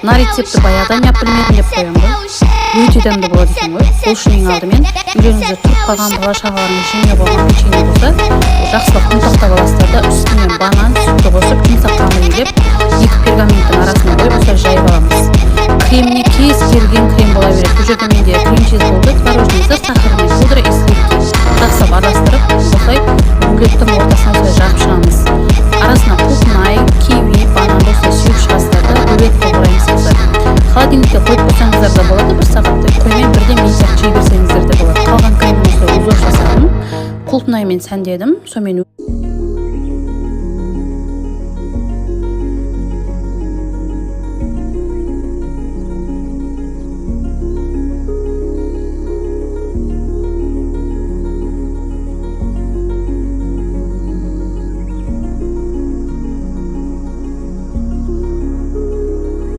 мына рецептті баяғыдан яп білмедім деп қоямын ғой. Өте дәмді болады екен ғой. Бұл үшін ең алдымен үйлеріңізде тұрып қалған бала шағалардың жеме болған печенье болса, жақсылап ұнтақтап аласыздар да үстіне банан, сүтті қосып, жұмсақ қамыр илеп, екі пергаменттің арасына қойып осылай жайып аламыз. Креміне кез келген крем бола береді. Бұл жерде менде крем-чиз болды, творожный сыр, сахарный пудра и сливки. Жақсылап араластырып, осылай рулеттің ортасына осылай жағып шығамыз. Арасына клубнай, киви, банан осылай сүйіп шығасыздар да рулет қылып ораймыз қыздар. Холодильникте қойып қойсаңыздар да болады, бір сағаттай қоймай бірден минуттап жей берсеңіздер де болады. Қалған кремін осылай узор жасадым, клубнаймен сәндедім, сонымен